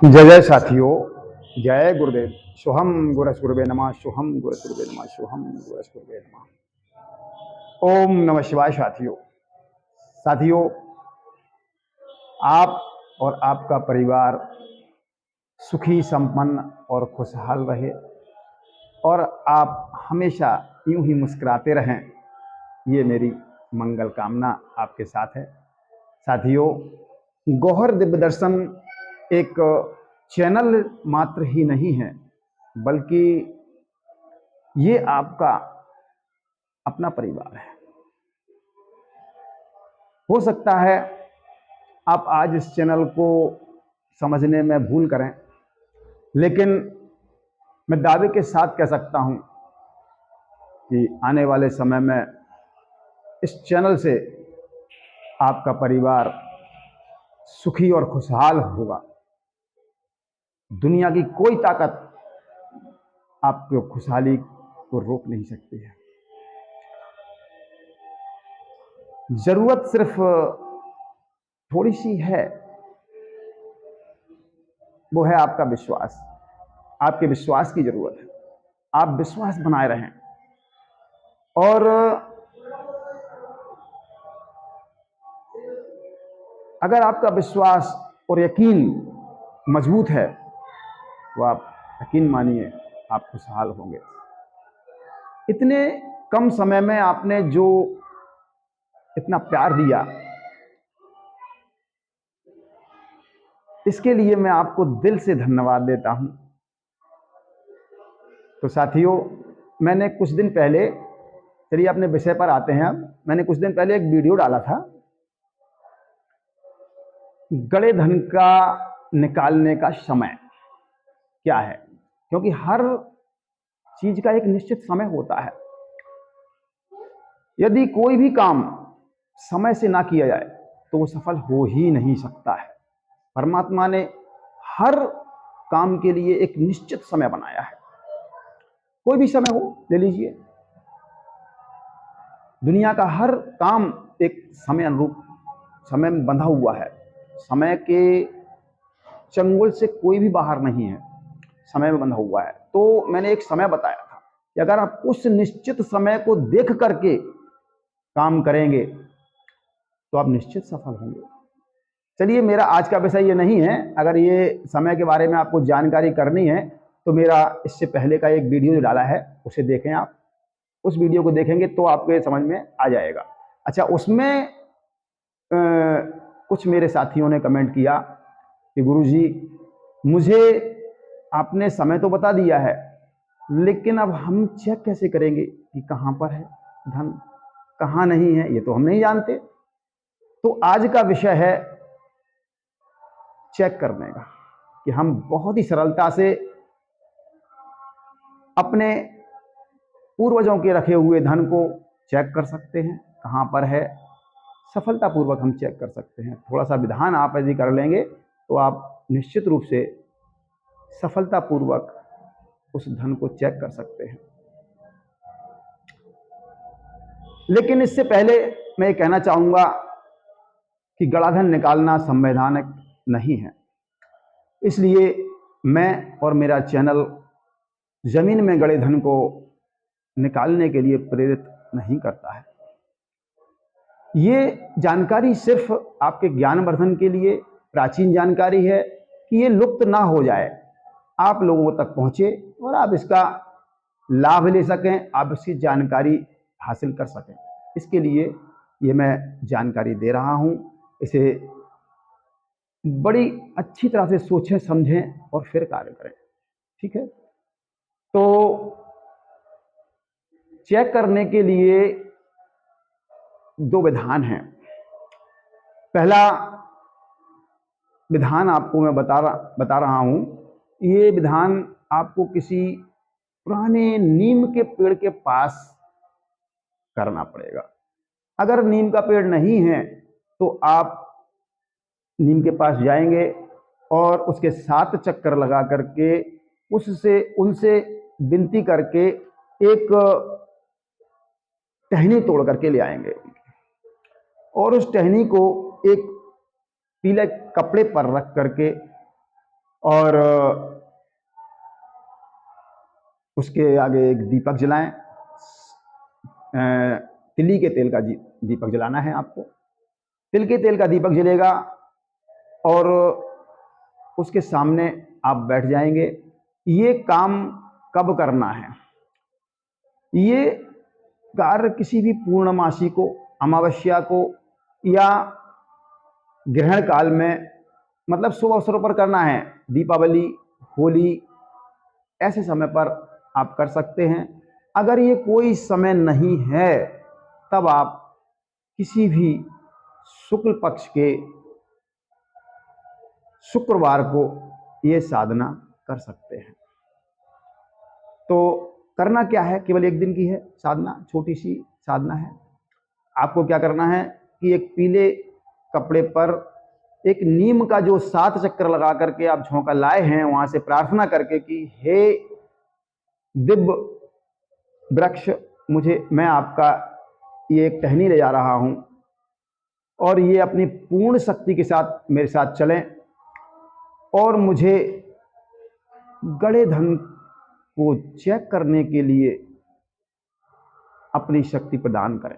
जय जय साथियों, जय गुरुदेव। शुभम गुरस गुरुवे नमः, शुभम गुरस गुरुवे नमः, शुभम गुरस गुरुवे नमः। ओम नमः शिवाय। साथियों, आप और आपका परिवार सुखी, संपन्न और खुशहाल रहे और आप हमेशा यूं ही मुस्कुराते रहें, ये मेरी मंगल कामना आपके साथ है। साथियों, गौहर दिव्य दर्शन एक चैनल मात्र ही नहीं है, बल्कि ये आपका अपना परिवार है। हो सकता है आप आज इस चैनल को समझने में भूल करें, लेकिन मैं दावे के साथ कह सकता हूं कि आने वाले समय में इस चैनल से आपका परिवार सुखी और खुशहाल होगा। दुनिया की कोई ताकत आपकी खुशहाली को रोक नहीं सकती है। जरूरत सिर्फ थोड़ी सी है, वो है आपका विश्वास। आपके विश्वास की जरूरत है। आप विश्वास बनाए रहें और अगर आपका विश्वास और यकीन मजबूत है तो आप यकीन मानिए आप खुशहाल होंगे। इतने कम समय में आपने जो इतना प्यार दिया, इसके लिए मैं आपको दिल से धन्यवाद देता हूं। तो साथियों, मैंने कुछ दिन पहले, चलिए अपने विषय पर आते हैं। अब मैंने कुछ दिन पहले एक वीडियो डाला था, गड़े धन का निकालने का समय क्या है, क्योंकि हर चीज का एक निश्चित समय होता है। यदि कोई भी काम समय से ना किया जाए तो वो सफल हो ही नहीं सकता है। परमात्मा ने हर काम के लिए एक निश्चित समय बनाया है। कोई भी समय हो, ले लीजिए। दुनिया का हर काम एक समय अनुरूप समय में बंधा हुआ है। समय के चंगुल से कोई भी बाहर नहीं है, समय में बंधा हुआ है। तो मैंने एक समय बताया था कि अगर आप उस निश्चित समय को देख करके काम करेंगे तो आप निश्चित सफल होंगे। चलिए, मेरा आज का विषय ये नहीं है। अगर ये समय के बारे में आपको जानकारी करनी है तो मेरा इससे पहले का एक वीडियो जो डाला है उसे देखें। आप उस वीडियो को देखेंगे तो आपको समझ में आ जाएगा। अच्छा, उसमें कुछ मेरे साथियों ने कमेंट किया कि गुरुजी, मुझे आपने समय तो बता दिया है, लेकिन अब हम चेक कैसे करेंगे कि कहां पर है धन, कहां नहीं है, ये तो हम नहीं जानते। तो आज का विषय है चेक करने का, कि हम बहुत ही सरलता से अपने पूर्वजों के रखे हुए धन को चेक कर सकते हैं, कहां पर है। सफलतापूर्वक हम चेक कर सकते हैं। थोड़ा सा विधान आप यदि कर लेंगे तो आप निश्चित रूप से सफलतापूर्वक उस धन को चेक कर सकते हैं। लेकिन इससे पहले मैं ये कहना चाहूंगा कि गड़ा धन निकालना संवैधानिक नहीं है। इसलिए मैं और मेरा चैनल जमीन में गड़े धन को निकालने के लिए प्रेरित नहीं करता है। ये जानकारी सिर्फ आपके ज्ञानवर्धन के लिए प्राचीन जानकारी है कि ये लुप्त ना हो जाए, आप लोगों तक पहुंचे और आप इसका लाभ ले सकें, आप इसकी जानकारी हासिल कर सकें। इसके लिए ये मैं जानकारी दे रहा हूं। इसे बड़ी अच्छी तरह से सोचें, समझें और फिर कार्य करें। ठीक है? तो चेक करने के लिए दो विधान हैं। पहला विधान आपको मैं बता रहा हूं। ये विधान आपको किसी पुराने नीम के पेड़ के पास करना पड़ेगा। अगर नीम का पेड़ नहीं है तो आप नीम के पास जाएंगे और उसके 7 चक्कर लगा करके उनसे विनती करके एक टहनी तोड़ करके ले आएंगे और उस टहनी को एक पीले कपड़े पर रख करके और उसके आगे एक दीपक जलाएं। तिली के तेल का दीपक जलाना है आपको। तिल के तेल का दीपक जलेगा और उसके सामने आप बैठ जाएंगे। ये काम कब करना है? ये कार्य किसी भी पूर्णमासी को, अमावस्या को या ग्रहण काल में, मतलब शुभ अवसरों पर करना है। दीपावली, होली, ऐसे समय पर आप कर सकते हैं। अगर ये कोई समय नहीं है तब आप किसी भी शुक्ल पक्ष के शुक्रवार को ये साधना कर सकते हैं। तो करना क्या है? केवल एक दिन की है साधना, छोटी सी साधना है। आपको क्या करना है कि एक पीले कपड़े पर एक नीम का जो 7 चक्कर लगा करके आप झोंका लाए हैं, वहां से प्रार्थना करके कि हे दिव्य वृक्ष, मैं आपका ये एक टहनी ले जा रहा हूं और ये अपनी पूर्ण शक्ति के साथ मेरे साथ चलें और मुझे गड़े धन को चेक करने के लिए अपनी शक्ति प्रदान करें।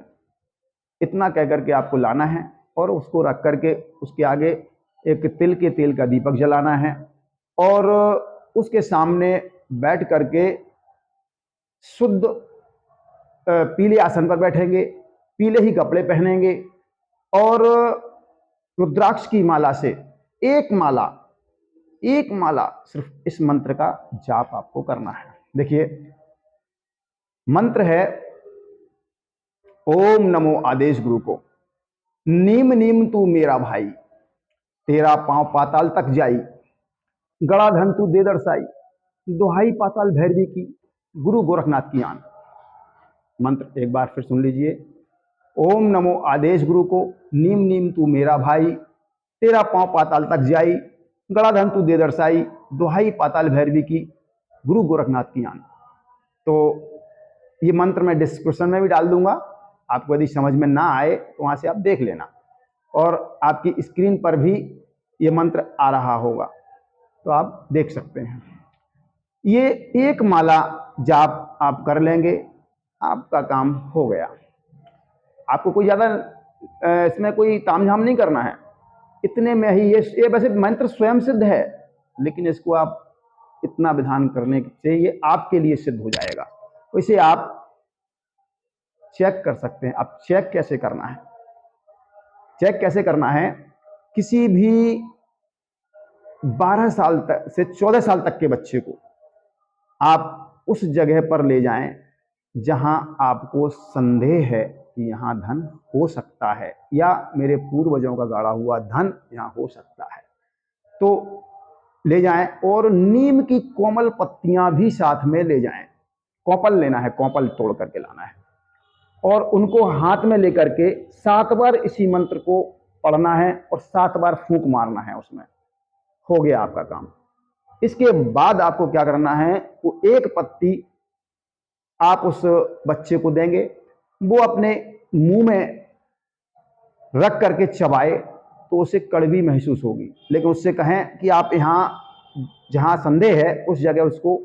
इतना कह करके आपको लाना है और उसको रख करके उसके आगे एक तिल के तेल का दीपक जलाना है और उसके सामने बैठ करके शुद्ध पीले आसन पर बैठेंगे, पीले ही कपड़े पहनेंगे और रुद्राक्ष की माला से एक माला सिर्फ इस मंत्र का जाप आपको करना है। देखिए, मंत्र है ओम नमो आदेश गुरु को। नीम नीम तू मेरा भाई, तेरा पांव पाताल तक जाई, गड़ा धन तू दे दर्शाई, दोहाई पाताल भैरवी की, गुरु गोरखनाथ की आन। मंत्र एक बार फिर सुन लीजिए। ओम नमो आदेश गुरु को। नीम नीम तू मेरा भाई, तेरा पांव पाताल तक जाई, गड़ा धन तू दे दर्शाई, दोहाई पाताल भैरवी की, गुरु गोरखनाथ की आन। तो ये मंत्र मैं डिस्क्रिप्शन में भी डाल दूंगा, आपको यदि समझ में ना आए तो वहां से आप देख लेना, और आपकी स्क्रीन पर भी ये मंत्र आ रहा होगा तो आप देख सकते हैं। ये एक माला जाप आप कर लेंगे, आपका काम हो गया। आपको कोई ज्यादा इसमें कोई तामझाम नहीं करना है, इतने में ही ये वैसे मंत्र स्वयं सिद्ध है, लेकिन इसको आप इतना विधान करने से ये आपके लिए सिद्ध हो जाएगा। तो इसे आप चेक कर सकते हैं। अब चेक कैसे करना है? चेक कैसे करना है? किसी भी 12 साल तक से 14 साल तक के बच्चे को आप उस जगह पर ले जाएं जहां आपको संदेह है कि यहां धन हो सकता है या मेरे पूर्वजों का गाड़ा हुआ धन यहां हो सकता है, तो ले जाएं। और नीम की कोमल पत्तियां भी साथ में ले जाएं। कौपल लेना है, कौपल तोड़ करके लाना है और उनको हाथ में लेकर के 7 बार इसी मंत्र को पढ़ना है और 7 बार फूंक मारना है उसमें। हो गया आपका काम। इसके बाद आपको क्या करना है, वो एक पत्ती आप उस बच्चे को देंगे, वो अपने मुंह में रख करके चबाए तो उसे कड़वी महसूस होगी, लेकिन उससे कहें कि आप यहाँ जहां संदेह है उस जगह उसको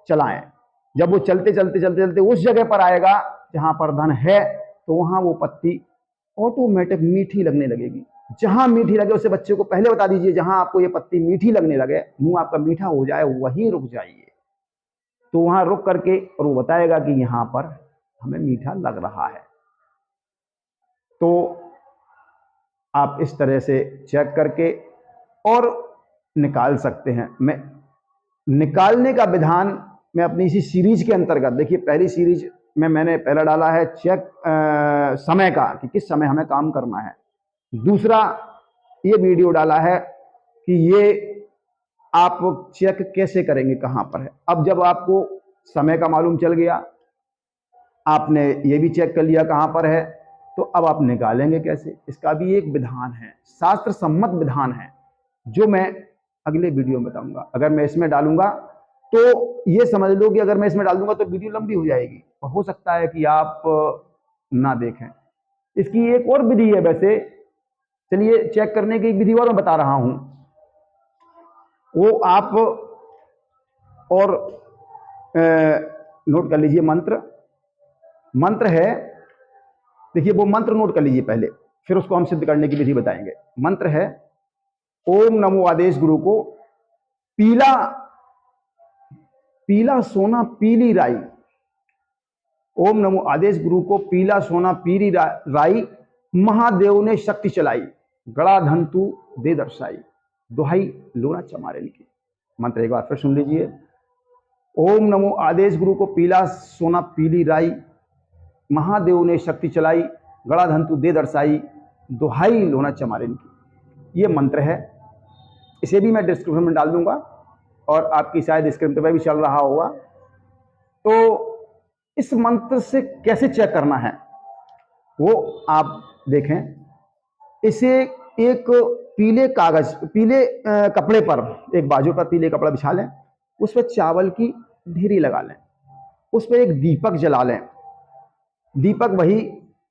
चलाएं। जब वो चलते चलते चलते चलते उस जगह पर आएगा जहां पर धन है, तो वहां वो पत्ती ऑटोमेटिक मीठी लगने लगेगी। जहां मीठी लगे उसे बच्चे को पहले बता दीजिए, जहां आपको ये पत्ती मीठी लगने लगे, मुंह आपका मीठा हो जाए, वहीं रुक जाइए। तो वहां रुक करके और वो बताएगा कि यहां पर हमें मीठा लग रहा है। तो आप इस तरह से चेक करके और निकाल सकते हैं। मैं निकालने का विधान मैं अपनी इसी सीरीज के अंतर्गत, देखिए पहली सीरीज में मैंने पहला डाला है चेक समय का, कि किस समय हमें काम करना है। दूसरा ये वीडियो डाला है कि ये आप चेक कैसे करेंगे, कहां पर है। अब जब आपको समय का मालूम चल गया, आपने ये भी चेक कर लिया कहां पर है, तो अब आप निकालेंगे कैसे, इसका भी एक विधान है, शास्त्र सम्मत विधान है, जो मैं अगले वीडियो में बताऊंगा। अगर मैं इसमें डालूंगा तो ये समझ लो कि अगर मैं इसमें डाल दूंगा तो वीडियो लंबी हो जाएगी और हो सकता है कि आप ना देखें। इसकी एक और विधि है वैसे, चलिए चेक करने की विधि और मैं बता रहा हूं। वो आप और नोट कर लीजिए। मंत्र है, देखिए वो मंत्र नोट कर लीजिए पहले, फिर उसको हम सिद्ध करने की विधि बताएंगे। मंत्र है ओम नमो आदेश गुरु को पीला पीला सोना पीली राई। ओम नमो आदेश गुरु को पीला सोना पीली राई, महादेव ने शक्ति चलाई, गड़ा धंतु दे दर्शाई, दुहाई लोना चमारेन की। मंत्र एक बार फिर सुन लीजिए। ओम नमो आदेश गुरु को पीला सोना पीली राई, महादेव ने शक्ति चलाई, गड़ा धंतु दे दर्शाई, दुहाई लोना चमारेन की। ये मंत्र है, इसे भी मैं डिस्क्रिप्शन में डाल दूंगा और आपकी शायद स्क्रीन पर भी चल रहा होगा। तो इस मंत्र से कैसे चेक करना है वो आप देखें। इसे एक पीले कागज, पीले कपड़े पर, एक बाजू पर पीले कपड़ा बिछा लें, उस पर चावल की ढेरी लगा लें, उस पर एक दीपक जला लें। दीपक वही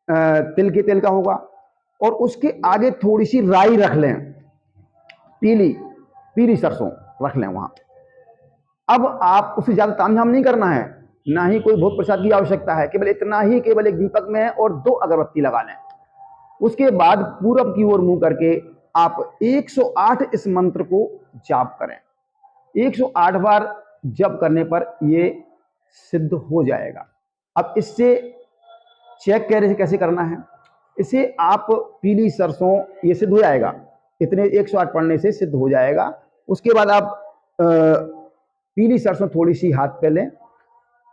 तिल के तेल का होगा, और उसके आगे थोड़ी सी राई रख लें, पीली सरसों रख लें वहां। अब आप उसे ज्यादा तामझाम नहीं करना है, ना ही कोई भोग प्रसाद की आवश्यकता है, केवल इतना ही, केवल एक दीपक में है और 2 अगरबत्ती लगा लें। उसके बाद पूरब की ओर मुंह करके आप 108 इस मंत्र को जाप करें। 108 बार जप करने पर ये सिद्ध हो जाएगा। अब इससे चेक कैसे करना है, इसे आप पीली सरसों, ये सिद्ध हो जाएगा, इतने 108 पढ़ने से सिद्ध हो जाएगा। उसके बाद आप पीली सरसों थोड़ी सी हाथ पे लें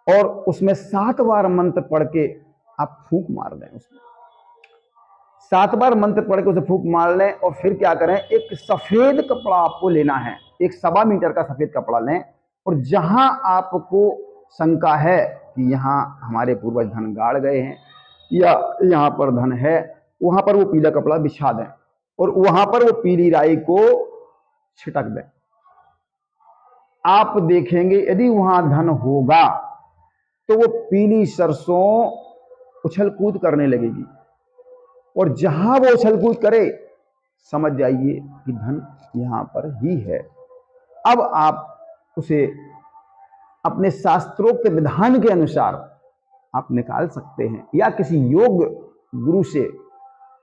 और उसमें 7 बार मंत्र पढ़ के आप फूंक मार दें। उसमें 7 बार मंत्र पढ़ के उसे फूंक मार लें, और फिर क्या करें, एक सफेद कपड़ा आपको लेना है, एक 1.25 मीटर का सफेद कपड़ा लें, और जहां आपको शंका है कि यहाँ हमारे पूर्वज धन गाड़ गए हैं या यहाँ पर धन है, वहां पर वो पीला कपड़ा बिछा दें और वहां पर वो पीली राई को छिटक दें। आप देखेंगे यदि वहां धन होगा तो वो पीली सरसों उछल कूद करने लगेगी, और जहां वो उछल कूद करे समझ जाइए कि धन यहां पर ही है। अब आप उसे अपने शास्त्रोक्त विधान के अनुसार आप निकाल सकते हैं, या किसी योग गुरु से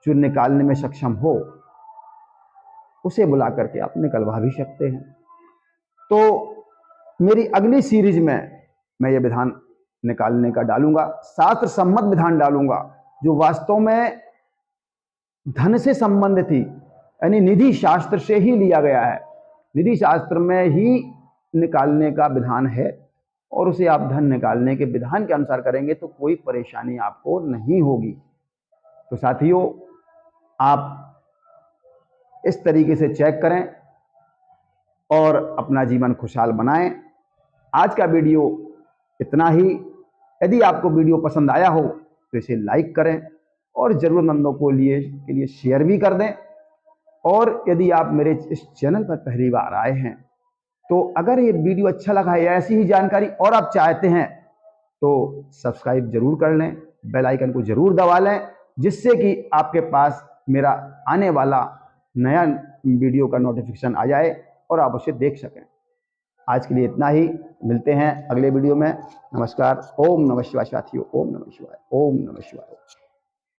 जो निकालने में सक्षम हो उसे बुला करके आप निकलवा भी सकते हैं। तो मेरी अगली सीरीज में मैं ये विधान निकालने का डालूंगा, शास्त्र सम्मत विधान डालूंगा, जो वास्तव में धन से संबंधित थी, यानी निधि शास्त्र से ही लिया गया है, निधि शास्त्र में ही निकालने का विधान है, और उसे आप धन निकालने के विधान के अनुसार करेंगे तो कोई परेशानी आपको नहीं होगी। तो साथियों, आप इस तरीके से चेक करें और अपना जीवन खुशहाल बनाएं। आज का वीडियो इतना ही। यदि आपको वीडियो पसंद आया हो तो इसे लाइक करें और जरूरतमंदों के लिए शेयर भी कर दें। और यदि आप मेरे इस चैनल पर पहली बार आए हैं तो अगर ये वीडियो अच्छा लगा है या ऐसी ही जानकारी और आप चाहते हैं तो सब्सक्राइब जरूर कर लें, बेल आइकन को जरूर दबा लें, जिससे कि आपके पास मेरा आने वाला नया वीडियो का नोटिफिकेशन आ जाए और आप उसे देख सकें। आज के लिए इतना ही, मिलते हैं अगले वीडियो में। नमस्कार। ओम नमः शिवाय साथियों। ओम नमः शिवाय। ओम नमः शिवाय।